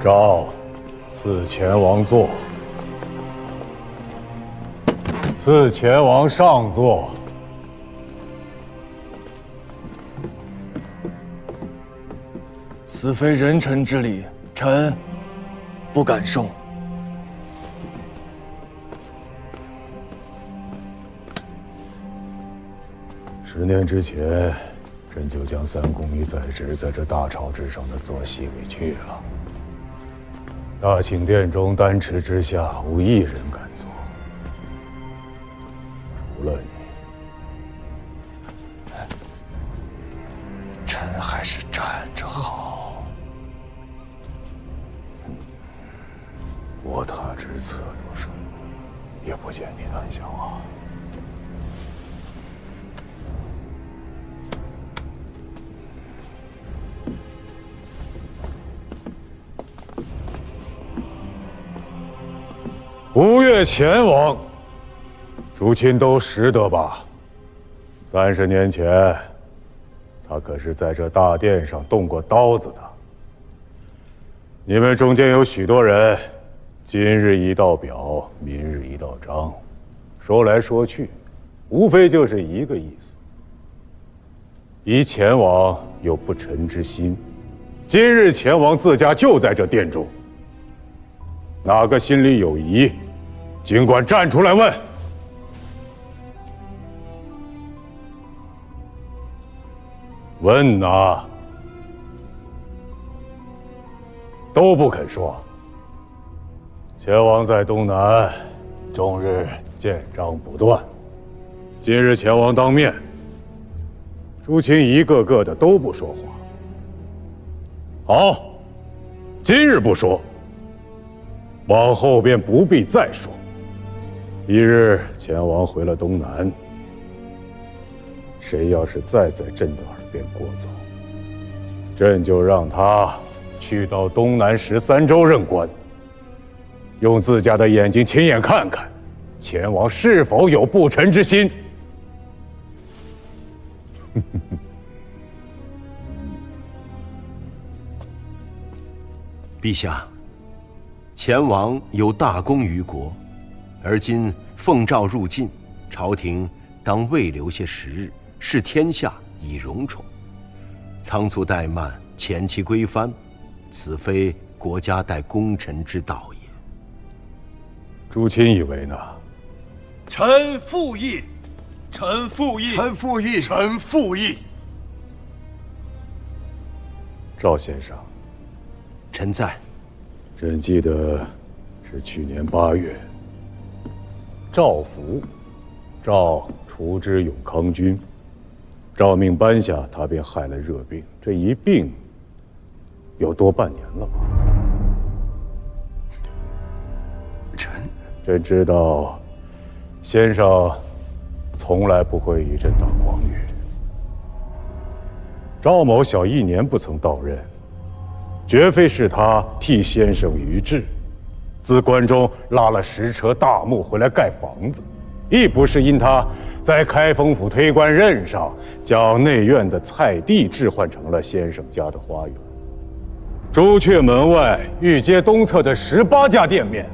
诏赐前王座，赐前王上座。此非人臣之礼，臣不敢受。10年之前，朕就将三公一在职在这大朝之上的坐席给去了。大寝殿中丹池之下，无一人敢坐，除了你。臣还是站着好。卧榻之侧都是，也不见你胆小啊。吴越前王，诸亲都识得吧？30年前，他可是在这大殿上动过刀子的。你们中间有许多人，今日一道表，明日一道章，说来说去，无非就是一个意思：疑前王有不臣之心。今日前王自家就在这殿中。哪个心里有疑，尽管站出来问。问哪？都不肯说。前王在东南，终日见章不断。今日前王当面，诸亲一个个的都不说话。好，今日不说。往后便不必再说。一日前王回了东南，谁要是再在朕的耳边过早，朕就让他去到东南13州任官，用自家的眼睛亲眼看看，前王是否有不臣之心。陛下，前王有大功于国，而今奉诏入晋，朝廷当未留些时日，视天下以荣宠。仓促怠慢，前期归藩，此非国家待功臣之道也。诸亲以为呢？臣附议，臣附议，臣附议，臣附议。赵先生，臣在。朕记得是去年8月，赵福，赵除之永康君，诏命颁下，他便害了热病。这一病有多半年了吧？朕知道，先生从来不会与朕打诳语。赵某小1年不曾到任，绝非是他替先生于志，自关中拉了10车大木回来盖房子，亦不是因他在开封府推官任上将内院的菜地置换成了先生家的花园。朱雀门外御街东侧的18家店面，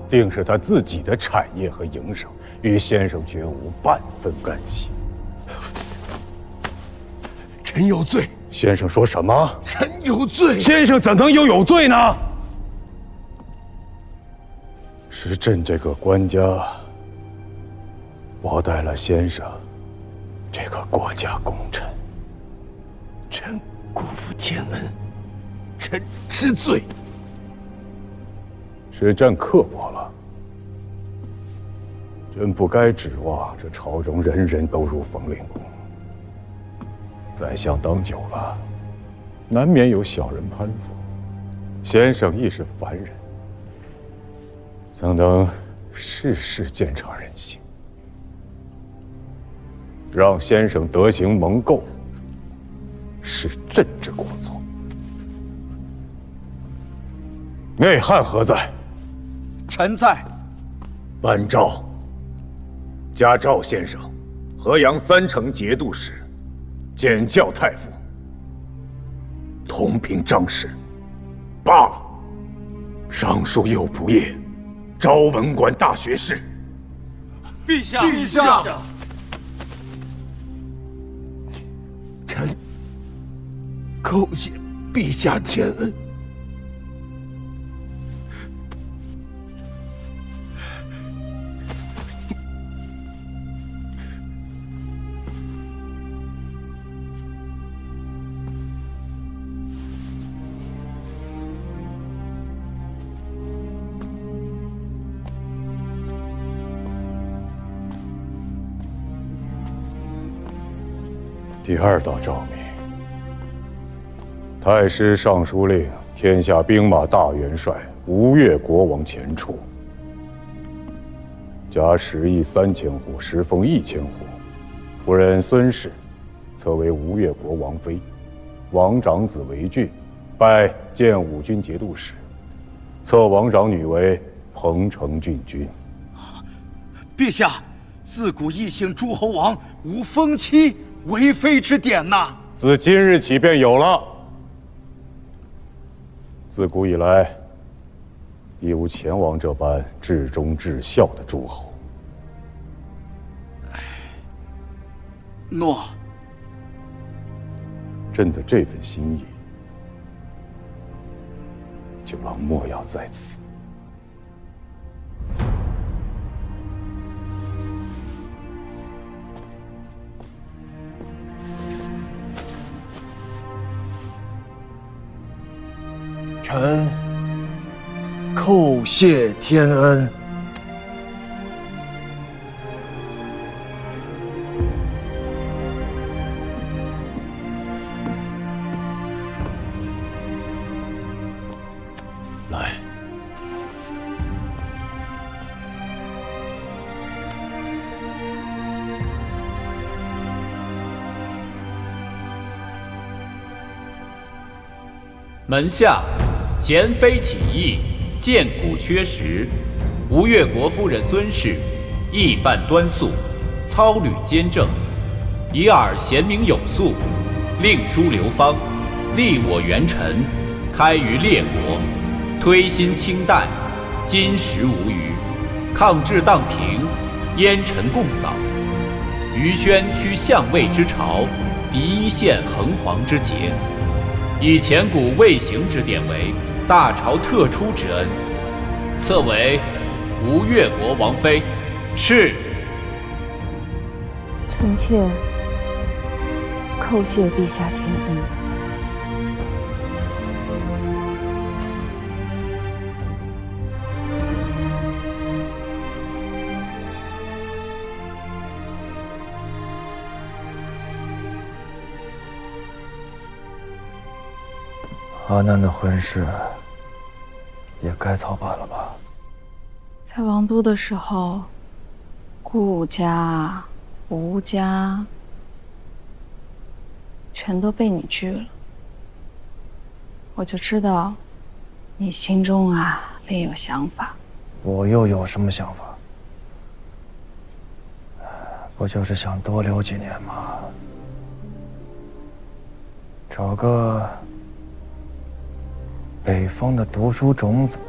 定是他自己的产业和营生，与先生绝无半分干系。臣有罪。先生说什么？臣有罪。先生怎能有罪呢？是朕这个官家薄待了先生这个国家功臣，臣辜负天恩，臣知罪。是朕刻薄了。朕不该指望这朝中人人都如冯令公。宰相当久了，难免有小人攀附。先生亦是凡人，怎能事事见察人心？让先生德行蒙垢，是朕之过错。内翰何在？臣在。颁诏，加赵先生河阳3城节度使，检校太傅，同平章事，罢。尚书右仆射，昭文馆大学士。陛下，陛下，臣叩谢陛下天恩。第二道诏命：太师尚书令天下兵马大元帅吴越国王钱俶，加10亿3千户，实封1000户。夫人孙氏册为吴越国王妃，王长子为郡，拜建武军节度使，册王长女为彭城郡君。陛下，自古异姓诸侯王无封妻为妃之典呐。自今日起便有了。自古以来，亦无前王这般至忠至孝的诸侯。诺。朕的这份心意，九郎莫要在此。臣叩谢天恩。来，门下贤妃起义，剑骨缺实。吴越国夫人孙氏，义范端肃，操履坚正，以尔贤明有素，令书流芳，立我元臣，开于列国，推心清淡，金石无虞，抗制荡平，烟尘共扫。于宣趋相位之朝，敌一线横黄之节。以前古未行之典为大朝特出之恩，册为吴越国王妃。是。臣妾叩谢陛下天恩。阿难的婚事也该操办了吧？在王都的时候，顾家、胡家全都被你拒了，我就知道你心中另有想法。我又有什么想法？不就是想多留几年吗？找个北方的读书种子，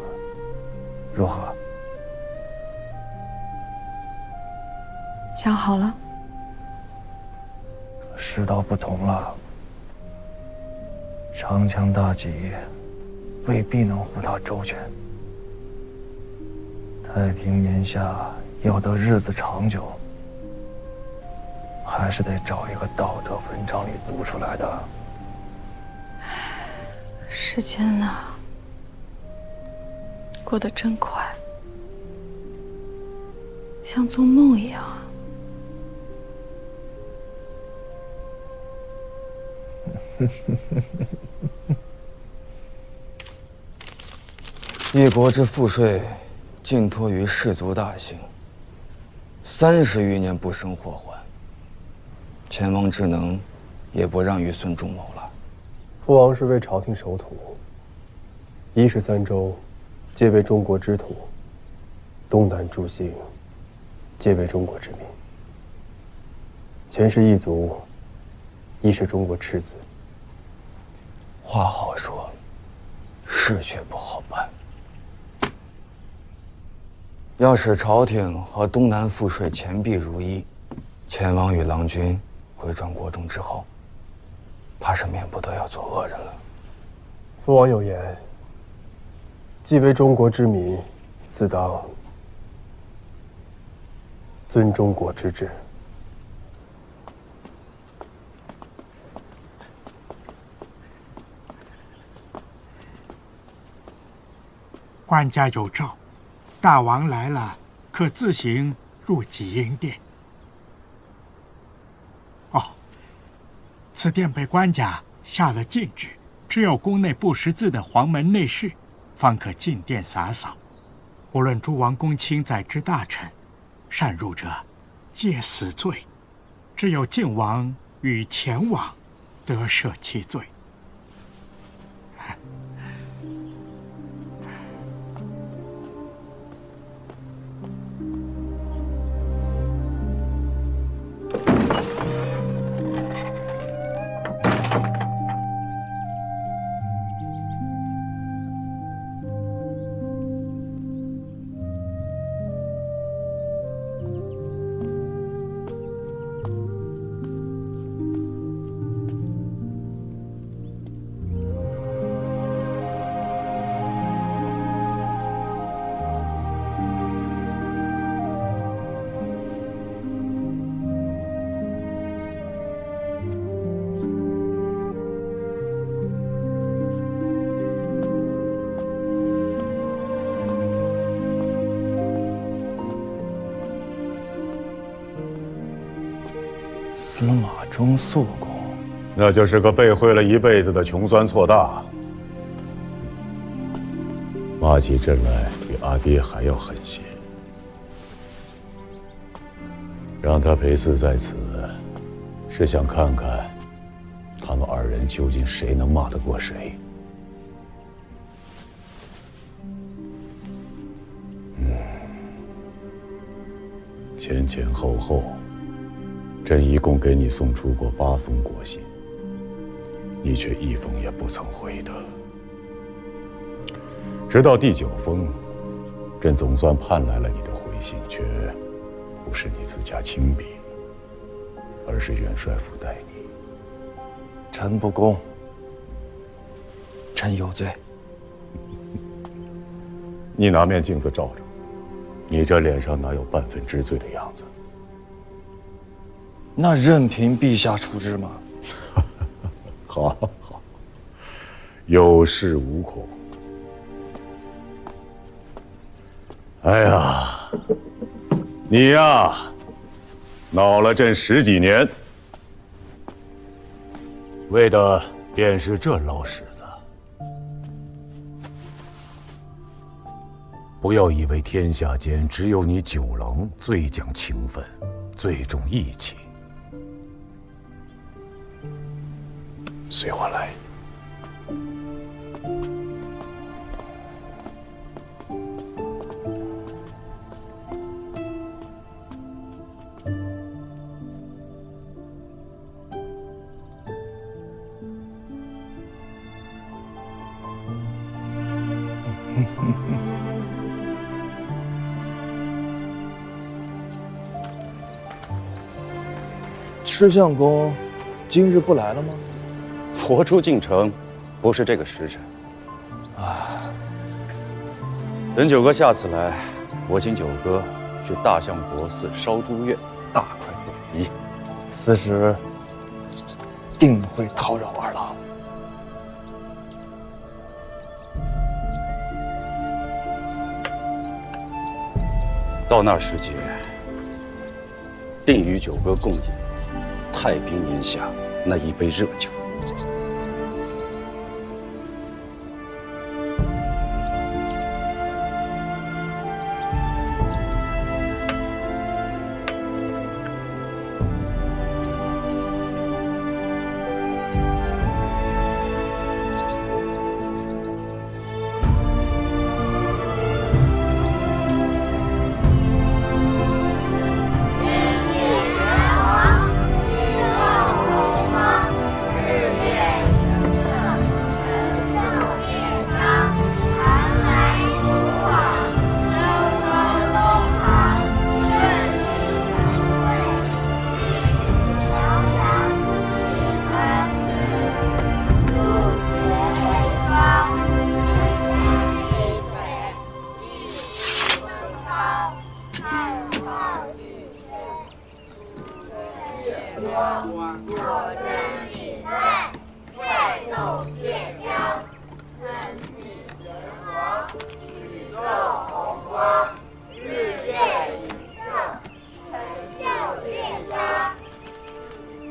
如何？想好了？世道不同了，长枪大戟未必能护他周全。太平年下要得日子长久，还是得找一个道德文章里读出来的。时间呢，过得真快，像做梦一样。一国之赋税，尽托于士族大兴，30余年不生祸患。前王之能，也不让于孙仲谋了。父王是为朝廷守土，一是3州，皆为中国之土，东南诸姓，皆为中国之民。前世一族，亦是中国赤子。话好说，事却不好办。要使朝廷和东南赋税钱币如一，前王与郎君回转国中之后，怕是免不得要做恶人了。父王有言，既为中国之民，自当遵中国之治。官家有诏，大王来了，可自行入济阴殿。哦，此殿被官家下了禁制，只有宫内不识字的黄门内侍，方可进殿洒扫。无论诸王公卿在之大臣，擅入者，皆死罪。只有晋王与前王得赦其罪。司马衷肃公，那就是个被贿了一辈子的穷酸错大。骂起朕来比阿爹还要狠些。让他陪祀在此，是想看看他们二人究竟谁能骂得过谁。前前后后，朕一共给你送出过8封国信，你却一封也不曾回得。直到第9封，朕总算盼来了你的回信，却不是你自家亲笔，而是元帅府代你。臣不恭，臣有罪。你拿面镜子照照，你这脸上哪有半分知罪的样子？那任凭陛下处置吗？好，好，有恃无恐。哎呀，你呀，闹了朕10几年，为的便是这老屎子。不要以为天下间只有你9郎最讲情分，最重义气。随我来。赤相公，今日不来了吗？佛出进城，不是这个时辰。等九哥下次来，我请九哥去大相国寺烧猪月，大快朵颐。此时定会叨扰二郎。到那时节，定与九哥共饮太平年下那一杯热酒。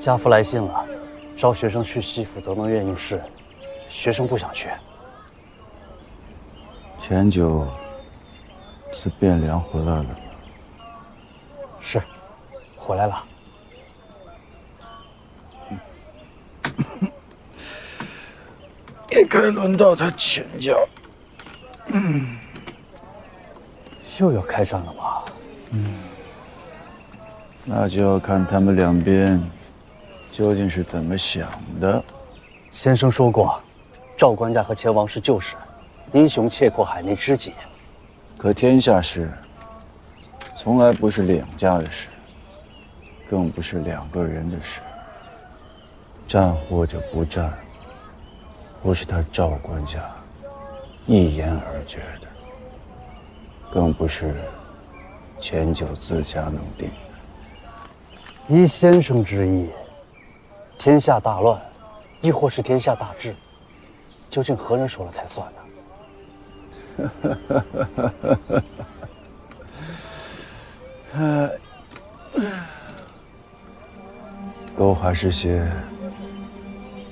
家父来信了，招学生去西府泽能院应试，学生不想去。前九自汴梁回来了吗？是，回来了。也该轮到他请教。又要开战了吗？那就要看他们两边究竟是怎么想的。先生说过，赵官家和前王是旧识，英雄切阔海内知己。可天下事从来不是两家的事，更不是两个人的事。战或者不战，不是他赵官家一言而决的，更不是前九自家能定的。依先生之意，天下大乱，亦或是天下大治，究竟何人说了才算呢？都还是些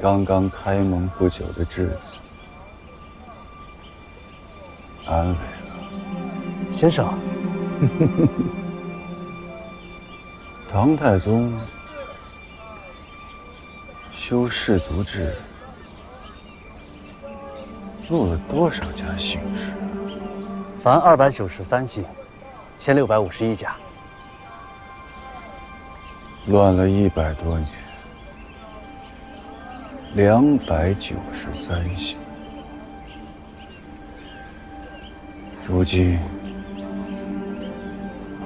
刚刚开蒙不久的稚子，安慰了。先生，唐太宗修氏族制，录了多少家姓氏？凡293姓，1651家。乱了100多年，293姓。如今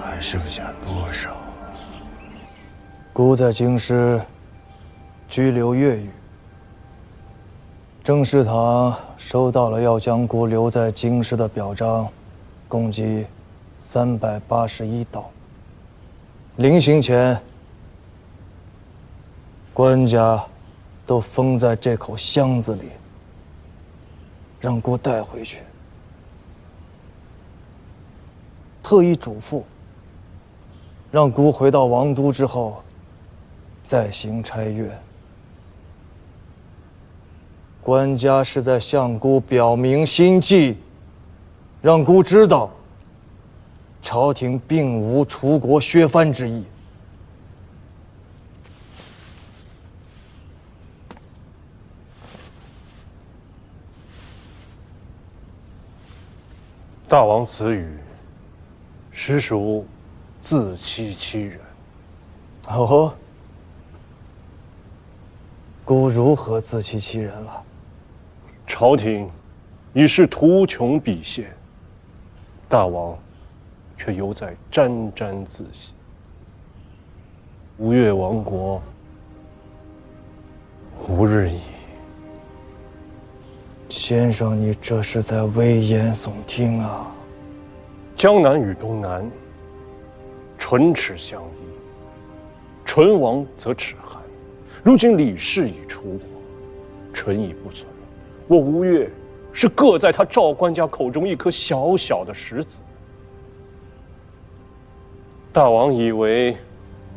还剩下多少？孤在京师居留月余，政事堂收到了要将孤留在京师的表彰，共计381道。临行前，官家都封在这口箱子里，让孤带回去。特意嘱咐，让孤回到王都之后，再行差阅。官家是在向孤表明心迹，让孤知道，朝廷并无除国削藩之意。大王此语，实属自欺欺人。哦，孤如何自欺欺人了？朝廷已是图穷匕现，大王却犹在沾沾自喜。吴越亡国无日矣。先生，你这是在危言耸听啊！江南与东南唇齿相依，唇亡则齿寒。如今李氏已出国，唇已不存，我吴越是各在他赵官家口中一颗小小的石子。大王以为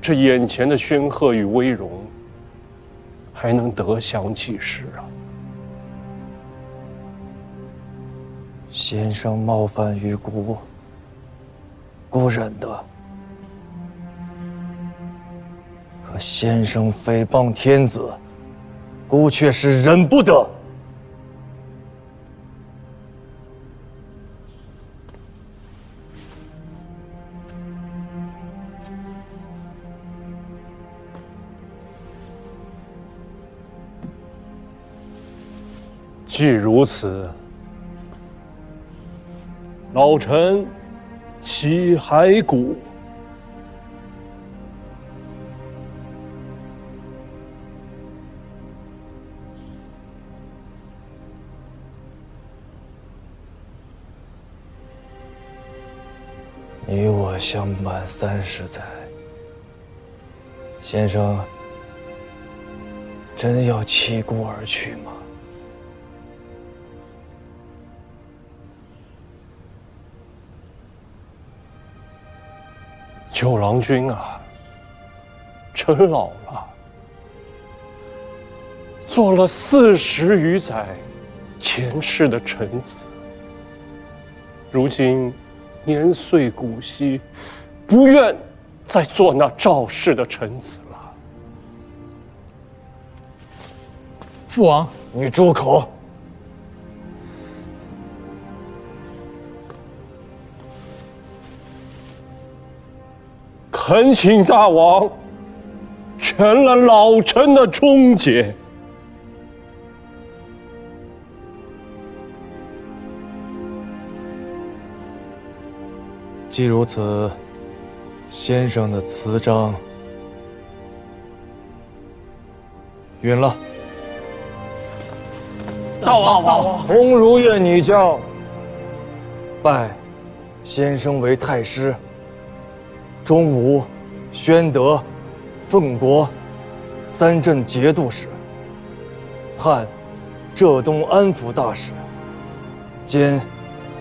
这眼前的煊赫与威荣，还能得享几时啊？先生冒犯于孤，孤忍得。可先生诽谤天子，孤却是忍不得。既如此，老臣启骸骨。你我相伴30载，先生真要弃孤而去吗？九郎君啊，臣老了。做了40余载前世的臣子，如今年岁古稀，不愿再做那赵氏的臣子了。父王，你住口！恳请大王成了老臣的忠节。既如此，先生的词章允了。大王，鸿儒院女教拜先生为太师，中武、宣德、奉国3镇节度使，判浙东安抚大使，兼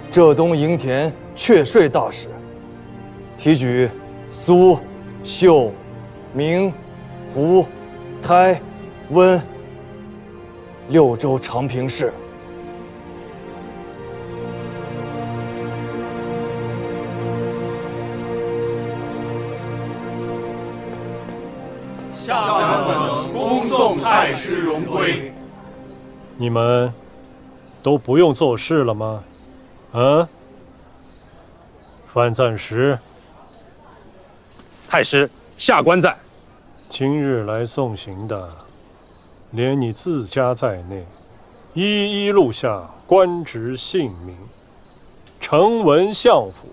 浙东营田阙税大使，提举苏、秀、明、胡、台、温6州长平氏。下等恭送太师荣归。你们都不用做事了吗？啊？范赞时，太师，下官在。今日来送行的，连你自家在内，一一录下官职姓名，呈文相府，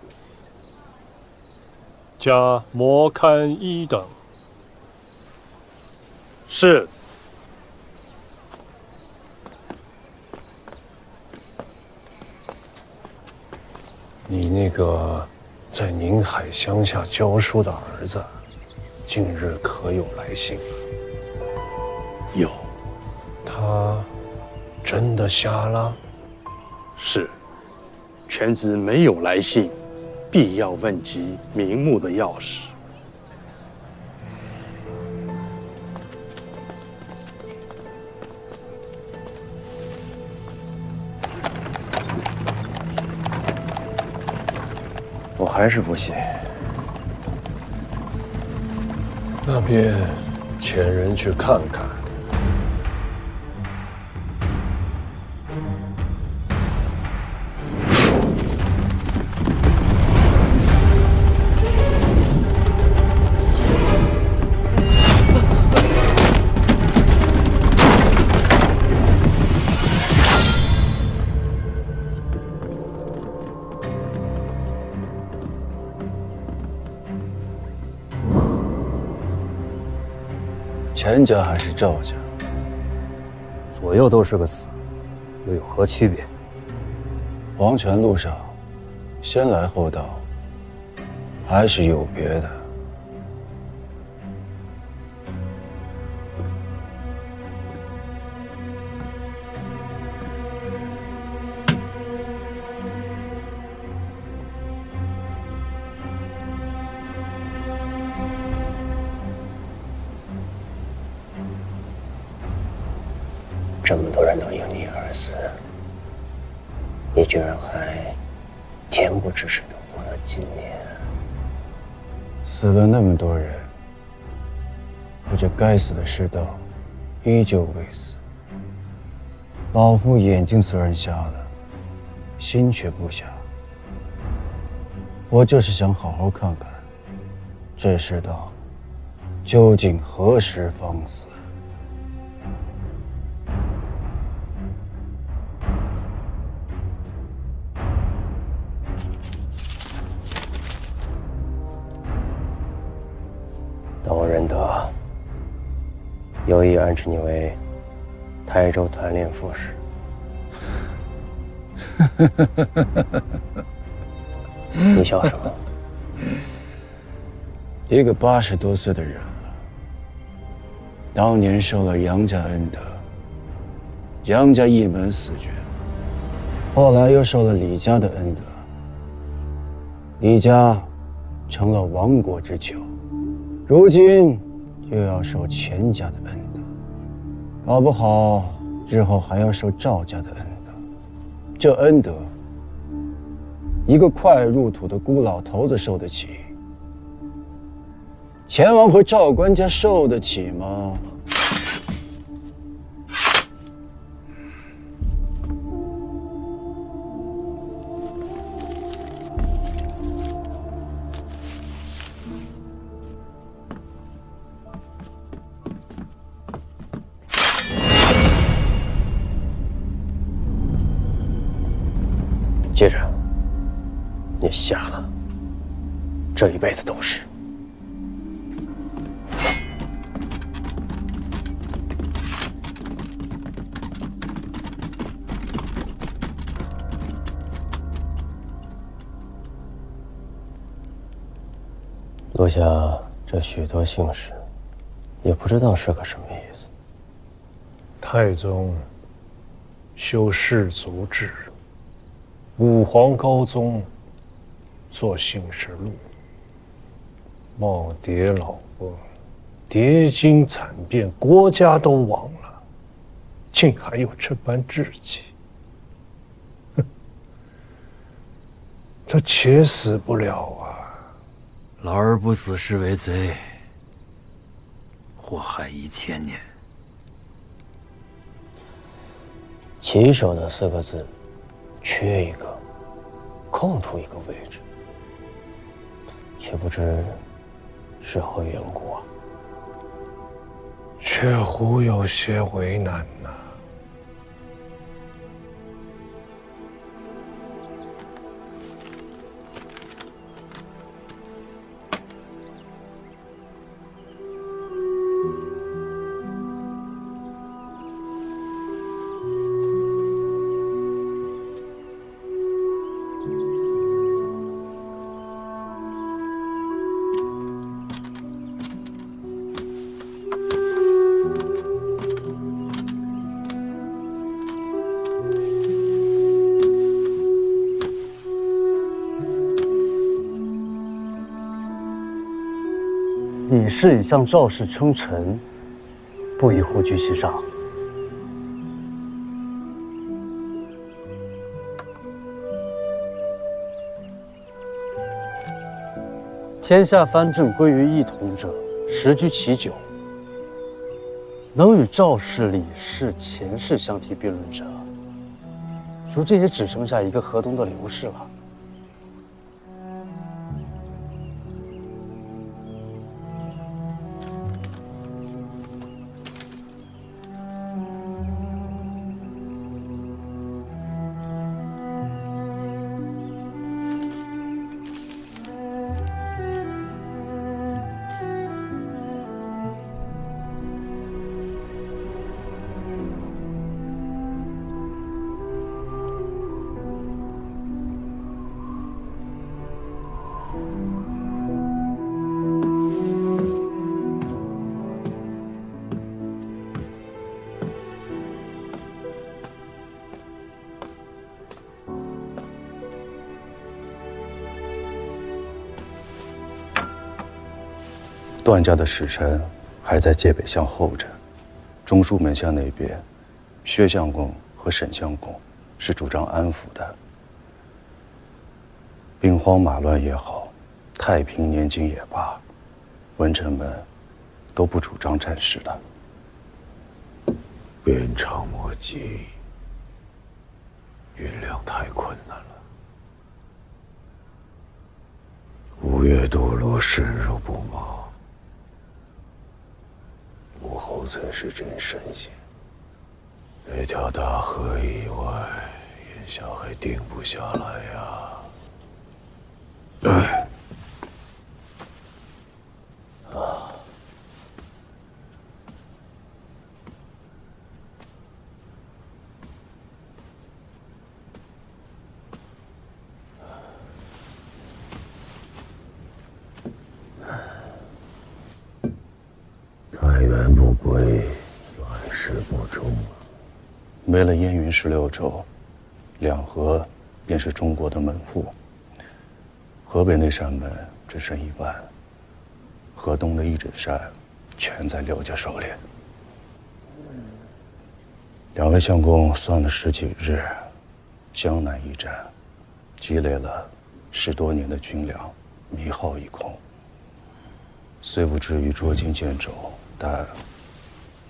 加摩勘1等。是。你那个在宁海乡下教书的儿子，近日可有来信？有。他真的瞎了？是。犬子没有来信，必要问及名目的钥匙。我还是不信。那便遣人去看看。钱家还是赵家，左右都是个死，又有何区别？黄泉路上，先来后到，还是有别的。这么多人都因你而死，你居然还恬不知耻地活到今年。死了那么多人，可这该死的世道依旧未死。老夫眼睛虽然瞎了，心却不瞎。我就是想好好看看，这世道究竟何时方死。等我认得，有意安置你为台州团练副使。你笑什么？一个80多岁的人了，当年受了杨家恩德，杨家一门死绝，后来又受了李家的恩德，李家成了亡国之囚，如今又要受钱家的恩德，搞不好日后还要受赵家的恩德。这恩德，一个快入土的孤老头子受得起，钱王和赵官家受得起吗？接着，你瞎了，这一辈子都是。落下这许多姓氏，也不知道是个什么意思。太宗修氏族制，武皇高宗做姓氏录，耄耋老翁，叠经惨变，国家都亡了，竟还有这般志气。哼，他且死不了啊！老儿不死是为贼，祸害1000年。旗手的4个字，缺一个，空出一个位置，却不知是何缘故啊？却乎有些为难呐。李氏已向赵氏称臣，不宜忽居其上。天下藩镇归于一统者，实居其九。能与赵氏、李氏、钱氏相提并论者，如今也只剩下一个河东的刘氏了。段家的使臣还在界北巷候着，中书门下那边，薛相公和沈相公是主张安抚的。兵荒马乱也好，太平年间也罢，文臣们都不主张战事的。鞭长莫及，运粮太困难了。吴越堕落，深入不毛。母后才是真神仙。这条大河以外，眼下还定不下来呀。哎，啊！太原不归，乱世不终啊！没了燕云16州，两河便是中国的门户。河北那扇门只剩一半，河东的一整扇全在刘家手里。两位相公算了10几日，江南一战，积累了10多年的军粮，迷耗一空。虽不至于捉襟见肘，但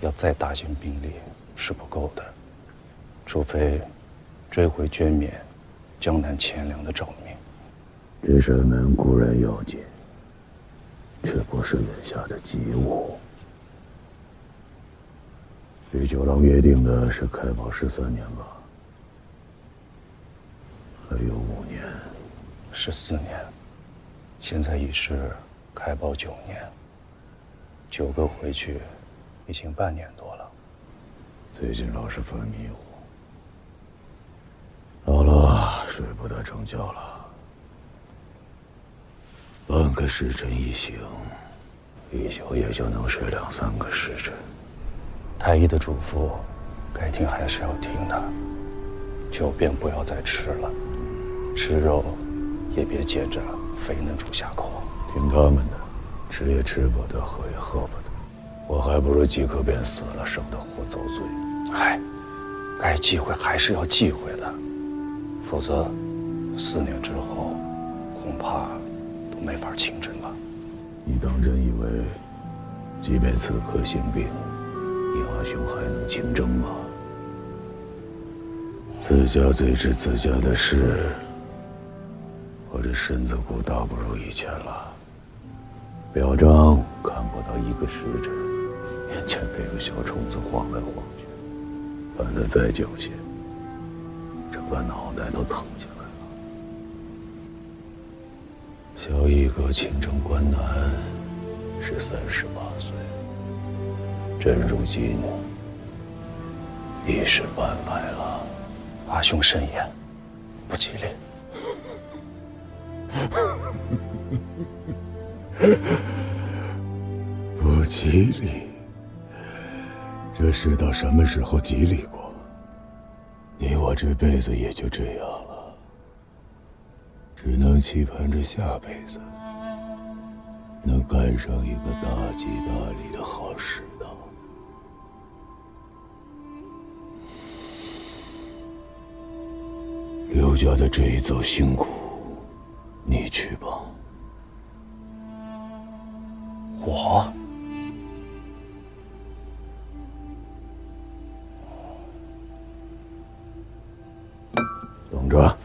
要再大型兵力是不够的，除非追回捐免江南钱粮的诏命。这扇门固然要紧，却不是眼下的急务。与九郎约定的是开宝13年吧？还有5年。14年，现在已是开宝9年。9个回去，已经半年多了。最近老是犯迷糊，老了睡不得成觉了。半个时辰一醒，一宿也就能睡2、3个时辰。太医的嘱咐，该听还是要听的。酒便不要再吃了，吃肉也别借着肥嫩猪下口。听他们的，吃也吃不得，喝也喝不得。我还不如即刻便死了，省得活遭罪。哎，该忌讳还是要忌讳的，否则4年之后，恐怕都没法亲征了。你当真以为，即便此刻兴兵，你阿兄还能亲征吗？自家最知自家的事，我这身子骨大不如以前了。表彰看不到1个时辰，眼前便有小虫子晃来晃去，搬得再久些，整个脑袋都疼起来了。小一哥亲征关南是38岁，朕如今已是半百了。阿兄慎言，不吉利。不吉利？这世道什么时候吉利过？你我这辈子也就这样了，只能期盼着下辈子能干上一个大吉大利的好世道。刘家的这一走辛苦，你去吧。我？等着。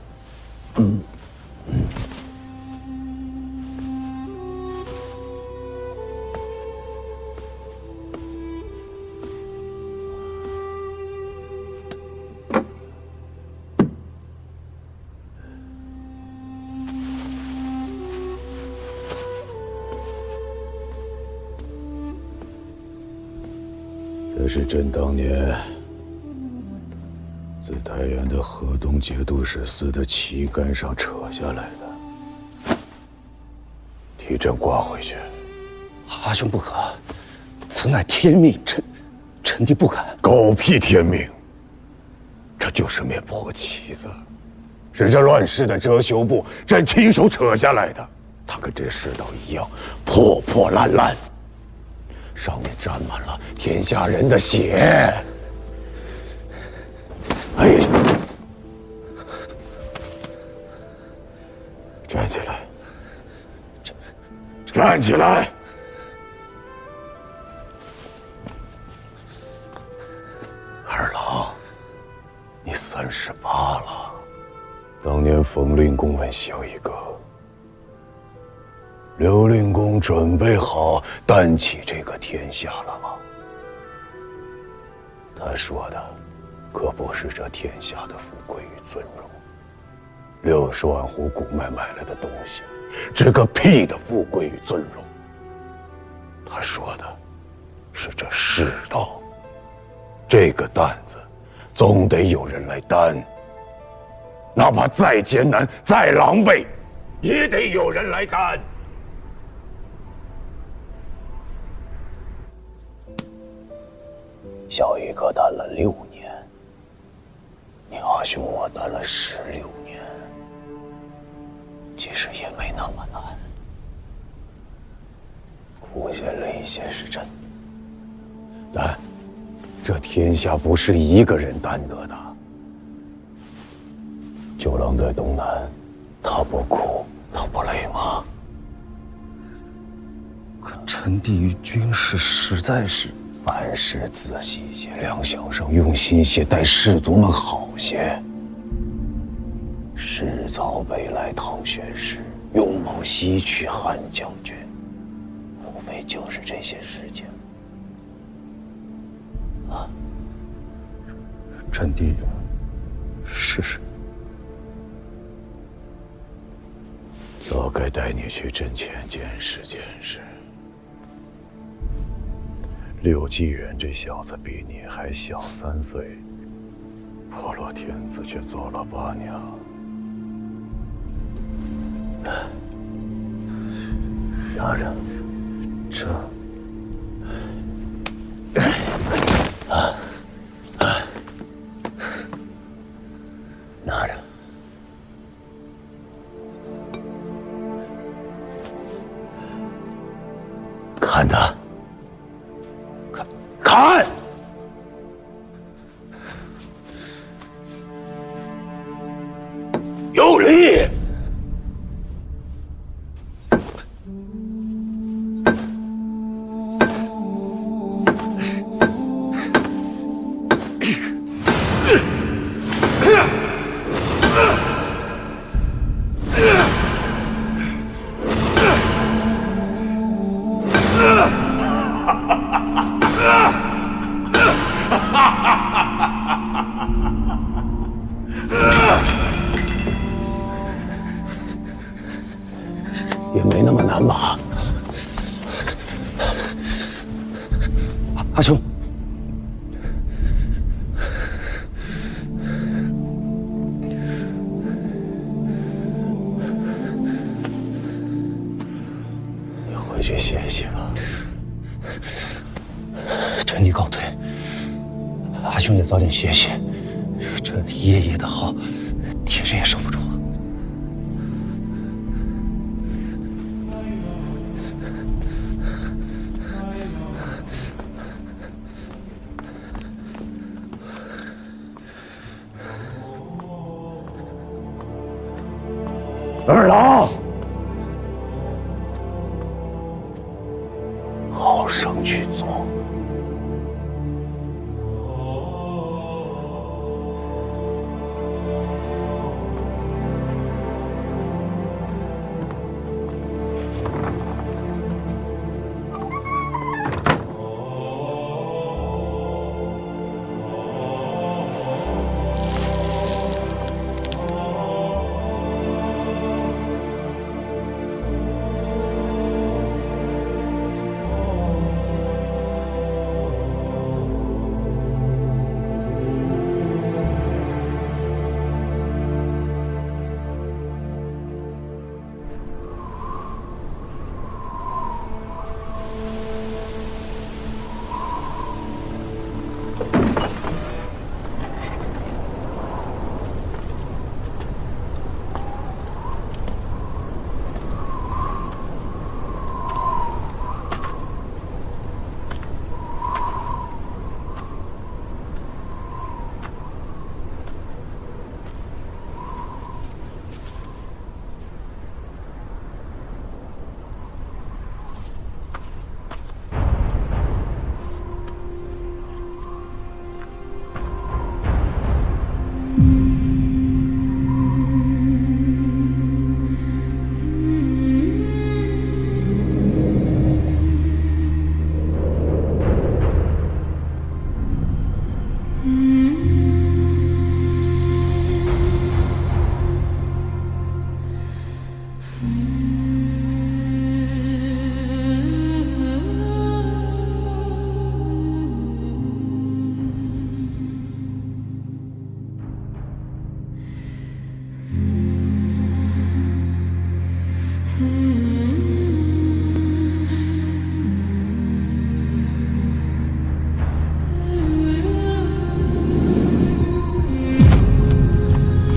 这是朕当年自太原的河东节度使司的旗杆上扯下来的，替朕挂回去。阿兄不可，此乃天命，臣弟不敢。狗屁天命！这就是面破旗子，是这乱世的遮羞布，朕亲手扯下来的。它跟这世道一样，破破烂烂，上面沾满了天下人的血。哎，站起来！站起来！二郎，你38了。当年冯令公问小一哥，刘令公准备好担起这个天下了吗？他说的可不是这天下的富贵与尊荣，60万斛谷买来的东西，值个屁的富贵与尊荣。他说的是这世道，这个担子总得有人来担，哪怕再艰难再狼狈，也得有人来担。小一哥担了6年，你阿兄我担了16年，其实也没那么难。苦些累些是真的，但这天下不是一个人担得的。九郎在东南，他不苦，他不累吗？可臣弟于军事实在是……凡事仔细些，粮饷上用心些，待士卒们好些。师曹北来唐玄师，勇谋西去汉将军，无非就是这些事情。啊，臣弟是。早该带你去阵前见识见识。柳纪元这小子比你还小3岁，破落天子却做了8娘。拿着，这，拿着。看他，看！有理！也没那么难吧？阿兄，你回去歇歇吧。臣弟告退。阿兄也早点歇歇，这夜夜的耗，天人也受不住。二郎，好生去做。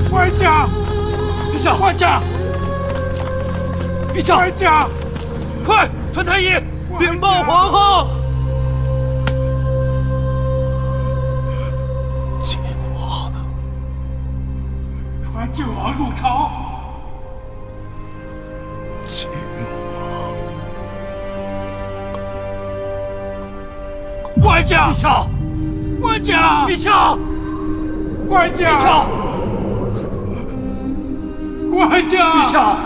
官家，陛下，官家，陛下，官家，快传太医禀报皇后。靖王入朝。靖王，官家，陛下，官家，陛下，官家，陛下，官家，陛下。